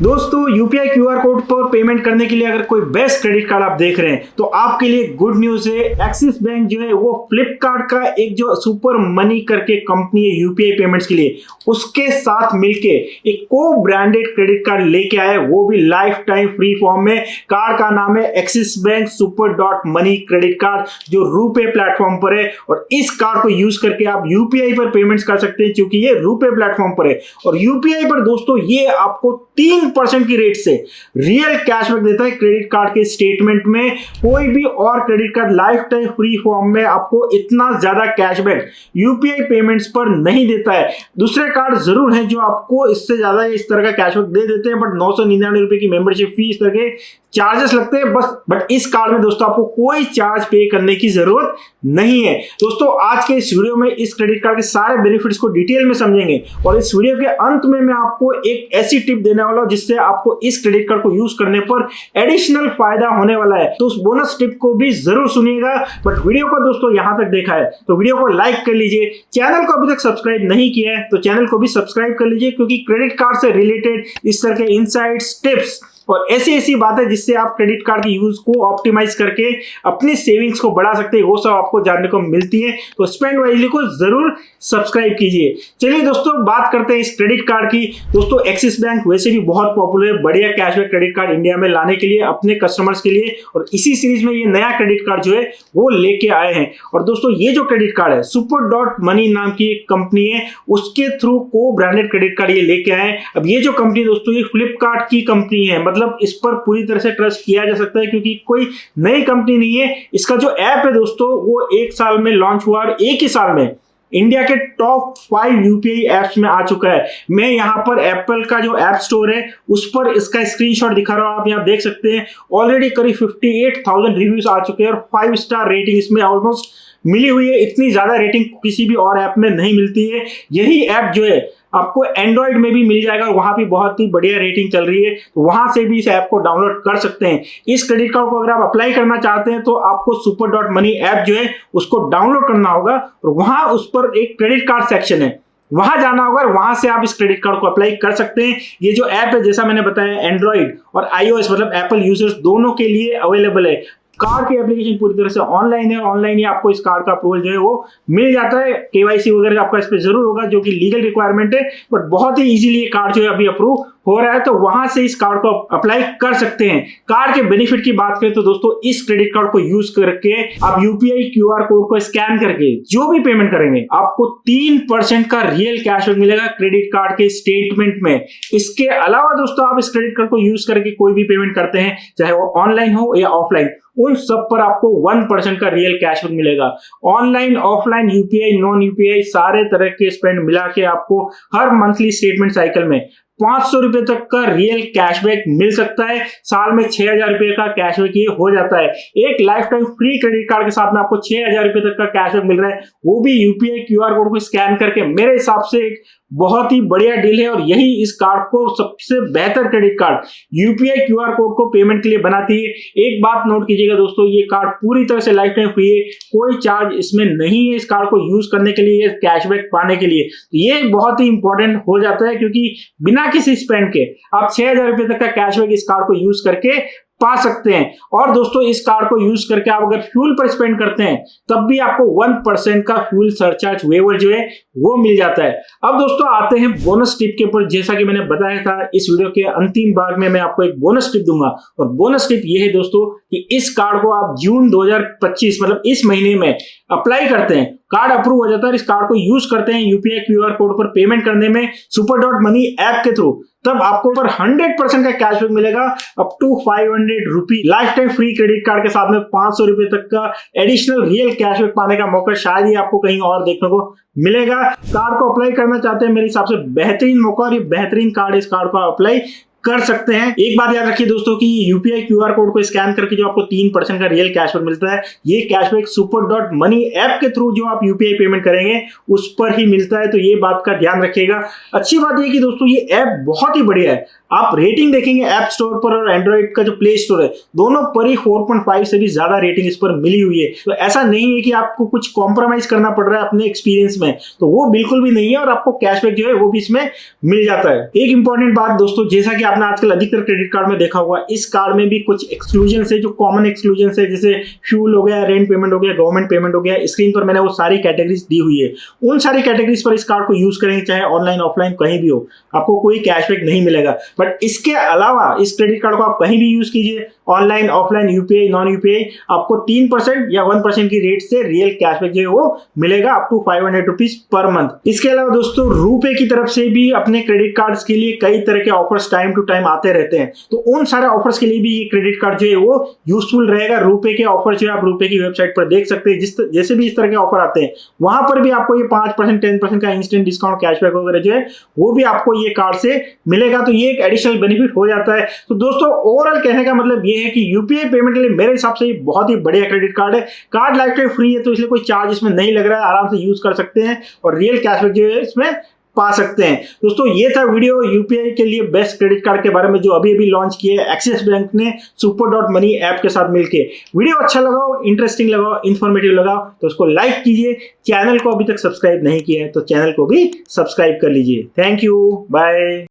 दोस्तों UPI QR code पर payment करने के लिए अगर कोई बेस्ट क्रेडिट कार्ड आप देख रहे हैं तो आपके लिए गुड न्यूज है। एक्सिस बैंक जो है वो फ्लिपकार्ट का एक जो सुपर मनी करके कंपनी है यूपीआई पेमेंट्स के लिए, उसके साथ मिलके एक को ब्रांडेड क्रेडिट कार्ड लेके आए, वो भी लाइफ टाइम फ्री फॉर्म में। कार्ड का नाम है axis bank super dot money credit card, जो रूपे प्लेटफॉर्म पर है। और इस कार्ड को यूज करके आप यूपीआई पर पेमेंट्स कर सकते हैं, क्योंकि ये रूपे प्लेटफॉर्म पर है। और यूपीआई पर दोस्तों ये आपको 3% की रेट से रियल कैशबैक देता है। क्रेडिट कार्ड के स्टेटमेंट में कोई भी और credit card life time free form में आपको इतना ज्यादा कैशबैक यूपीआई पेमेंट्स पर नहीं देता है। दूसरे कार्ड जरूर हैं जो आपको इससे ज्यादा इस तरह का कैशबैक दे देते हैं, बट 999 रुपए की मेंबरशिप फी, इस तरह के चार्जेस लगते हैं बस। बट इस कार्ड में दोस्तों आपको कोई चार्ज पे करने की जरूरत नहीं है। दोस्तों आज के इस वीडियो में इस क्रेडिट कार्ड के सारे बेनिफिट्स को डिटेल में समझेंगे, और इस वीडियो के अंत में मैं आपको एक ऐसी टिप देने वाला हूं जिससे आपको इस क्रेडिट कार्ड को यूज करने पर एडिशनल फायदा होने वाला है। तो उस बोनस टिप को भी जरूर सुनिएगा। बट वीडियो को दोस्तों यहां तक देखा है तो वीडियो को लाइक कर लीजिए। चैनल को अभी तक सब्सक्राइब नहीं किया है तो चैनल को भी सब्सक्राइब कर लीजिए, क्योंकि क्रेडिट कार्ड से रिलेटेड इस तरह के इनसाइट्स, टिप्स और ऐसी ऐसी बातें जिससे आप क्रेडिट कार्ड की यूज को ऑप्टिमाइज करके अपनी सेविंग्स को बढ़ा सकते हैं, वो सब आपको जानने को मिलती है। तो स्पेंड वाइजली को जरूर सब्सक्राइब कीजिए। चलिए दोस्तों बात करते हैं इस क्रेडिट कार्ड की। दोस्तों एक्सिस बैंक वैसे भी बहुत पॉपुलर है बढ़िया कैशबैक क्रेडिट कार्ड इंडिया में लाने के लिए अपने कस्टमर्स के लिए, और इसी सीरीज में ये नया क्रेडिट कार्ड जो है वो लेके आए हैं। और दोस्तों ये जो क्रेडिट कार्ड है सुपर डॉट मनी नाम की एक कंपनी है, उसके थ्रू को ब्रांडेड क्रेडिट कार्ड ये लेके आए हैं। अब ये जो कंपनी दोस्तों ये फ्लिपकार्ट की कंपनी है, मतलब इस पर पूरी तरह से ट्रस्ट किया जा सकता है, क्योंकि कोई नई कंपनी नहीं है। इसका जो ऐप है दोस्तों वो 1 साल में लॉन्च हुआ, और एक ही साल में इंडिया के टॉप 5 यूपीआई एप्स में आ चुका है। मैं यहाँ पर एप्पल का जो ऐप स्टोर है उस पर इसका स्क्रीनशॉट दिखा रहा हूँ, आप यहाँ देख सकते हैं। ऑलरेडी करीब 58,000 रिव्यूज आ चुके हैं और 5 स्टार रेटिंग इसमें ऑलमोस्ट मिली हुई है। इतनी ज्यादा रेटिंग किसी भी और ऐप में नहीं मिलती है। यही ऐप जो है आपको एंड्रॉइड में भी मिल जाएगा, और वहां भी बहुत ही बढ़िया रेटिंग चल रही है, तो वहां से भी इस ऐप को डाउनलोड कर सकते हैं। इस क्रेडिट कार्ड को अगर आप अप्लाई करना चाहते हैं तो आपको सुपर डॉट मनी ऐप जो है उसको डाउनलोड करना होगा, और वहां उस पर एक क्रेडिट कार्ड सेक्शन है, वहां जाना होगा, और वहां से आप इस क्रेडिट कार्ड को अप्लाई कर सकते हैं। ये जो ऐप है जैसा मैंने बताया एंड्रॉइड और iOS मतलब एप्पल यूजर्स दोनों के लिए अवेलेबल है। कार्ड की एप्लीकेशन पूरी तरह से ऑनलाइन है, ऑनलाइन ही आपको इस कार्ड का अप्रूवल जो है वो मिल जाता है। केवाईसी वगैरह आपका इस पे जरूर होगा, जो कि लीगल रिक्वायरमेंट है, बट बहुत ही इजीली ये कार्ड जो है अभी अप्रूव हो रहा है, तो वहां से इस कार्ड को अप्लाई कर सकते हैं। कार्ड के बेनिफिट की बात करें तो दोस्तों इस क्रेडिट कार्ड को यूज करके आप यूपीआई क्यूआर कोड को स्कैन करके जो भी पेमेंट करेंगे आपको 3% का रियल कैशबैक मिलेगा क्रेडिट कार्ड के स्टेटमेंट में। इसके अलावा दोस्तों आप इस क्रेडिट कार्ड को यूज करके कोई भी पेमेंट करते हैं, चाहे वो ऑनलाइन हो या ऑफलाइन, उन सब पर आपको 1% का रियल कैशबैक मिलेगा। Online, offline, UPI, non UPI सारे तरह के स्पेंड मिला के आपको हर मंथली स्टेटमेंट साइकिल में 500 रुपए तक का रियल कैशबैक मिल सकता है। साल में 6,000 रुपए का कैशबैक ये हो जाता है। एक life time free credit card के साथ में आपको 6,000 रुपए तक का कैशबैक मिल रहा है, वो भी यूपीआई क्यूआर कोड को स्कैन करके। मेरे हिसाब से एक बहुत ही बढ़िया डील है, और यही इस कार्ड को सबसे बेहतर credit card UPI QR code को पेमेंट के लिए बनाती है। एक बात नोट कीजिएगा दोस्तों, ये कार्ड पूरी तरह से लाइफ टाइम फ्री है, कोई चार्ज इसमें नहीं है इस कार्ड को यूज करने के लिए, कैशबैक पाने के लिए। ये बहुत ही इंपॉर्टेंट हो जाता है, क्योंकि बिना किसी स्पेंड के आप 6,000 रुपए तक का कैशबैक इस कार्ड को यूज करके पा सकते हैं। और दोस्तों इस कार्ड को यूज करके आप अगर फ्यूल पर स्पेंड करते हैं तब भी आपको 1% का फ्यूल सरचार्ज वेवर जो है वो मिल जाता है। अब दोस्तों आते हैं बोनस टिप के ऊपर। जैसा कि मैंने बताया था इस वीडियो के अंतिम भाग में मैं आपको एक बोनस टिप दूंगा, और बोनस टिप ये है दोस्तों कि इस कार्ड को आप जून 2025 मतलब इस महीने में अप्लाई करते हैं, कार्ड अप्रूव हो जाता है, इस कार्ड को यूज करते हैं यूपीआई क्यूआर कोड पर पेमेंट करने में सुपर डॉट मनी ऐप के थ्रू, तब आपको पर 100% का कैशबैक मिलेगा up to 500 rupee. Life time free credit card के साथ में 500 रुपए तक का एडिशनल रियल कैशबैक पाने का मौका शायद ही आपको कहीं और देखने को मिलेगा। कार्ड को अप्लाई करना चाहते हैं, मेरे हिसाब से बेहतरीन मौका, और ये बेहतरीन कार्ड, इस कार्ड को अप्लाई कर सकते हैं। एक बात याद रखिए दोस्तों कि यूपीआई क्यूआर कोड को स्कैन करके जो आपको 3% का रियल कैशबैक मिलता है, ये cashback super dot money app के थ्रू जो आप यूपीआई पेमेंट करेंगे उस पर ही मिलता है, तो ये बात का ध्यान रखिएगा। अच्छी बात ये कि दोस्तों ये ऐप बहुत ही बढ़िया है। आप रेटिंग देखेंगे ऐप स्टोर पर और एंड्रॉइड का जो प्ले स्टोर है दोनों पर ही 4.5 से भी ज्यादा रेटिंग इस पर मिली हुई है। तो ऐसा नहीं है कि आपको कुछ कॉम्प्रोमाइज करना पड़ रहा है अपने एक्सपीरियंस में, तो वो बिल्कुल भी नहीं है, और आपको कैशबैक जो है वो भी इसमें मिल जाता है। एक इंपॉर्टेंट बात दोस्तों, जैसा कि आपने आजकल अधिकतर क्रेडिट कार्ड में देखा होगा, इस कार्ड में भी कुछ एक्सक्लूजन है, जो कॉमन एक्सक्लूजन है, जैसे फ्यूल हो गया, रेंट पेमेंट हो गया, गवर्नमेंट पेमेंट हो गया। स्क्रीन पर मैंने वो सारी कैटेगरीज दी हुई है। उन सारी कैटेगरीज पर इस कार्ड को यूज करेंगे, चाहे ऑनलाइन ऑफलाइन कहीं भी हो, आपको कोई कैशबैक नहीं मिलेगा। बट इसके अलावा इस क्रेडिट कार्ड को आप कहीं भी यूज कीजिए, online offline, UPI non UPI, आपको 3% या 1% की रेट से रियल कैशबैक जो है वो मिलेगा up to 500 rupees per month. इसके अलावा दोस्तों रुपे की तरफ से भी अपने क्रेडिट कार्ड्स के लिए कई तरह के ऑफर्स टाइम टू टाइम आते रहते हैं, तो उन सारे ऑफर्स के लिए भी ये क्रेडिट कार्ड जो है वो यूजफुल रहेगा। रुपे के ऑफर जो है आप रुपे की वेबसाइट पर देख सकते हैं, जैसे भी इस तरह के ऑफर आते हैं वहां पर भी आपको ये 5% 10% का इंस्टेंट डिस्काउंट कैशबैक वगैरह जो है वो भी आपको ये कार्ड से मिलेगा, तो ये एक एडिशनल बेनिफिट हो जाता है। तो दोस्तों ओवरऑल कहने का मतलब ये है कि यूपीआई पेमेंट के लिए मेरे हिसाब से ये बहुत ही बढ़िया क्रेडिट कार्ड है। कार्ड लाइफ टाइम फ्री है, तो इसलिए कोई चार्ज इसमें नहीं लग रहा है, आराम से यूज कर सकते हैं और रियल कैशबैक जो है इसमें पा सकते हैं। दोस्तों ये था वीडियो यूपीआई के लिए बेस्ट क्रेडिट कार्ड के बारे में, जो अभी अभी लॉन्च किया है एक्सिस बैंक ने super.money ऐप के साथ मिलके। वीडियो अच्छा लगा हो, इंटरेस्टिंग लगा हो, इंफॉर्मेटिव लगा हो तो उसको लाइक कीजिए। चैनल को अभी तक सब्सक्राइब नहीं किया है तो चैनल को भी सब्सक्राइब कर लीजिए। Thank you, bye.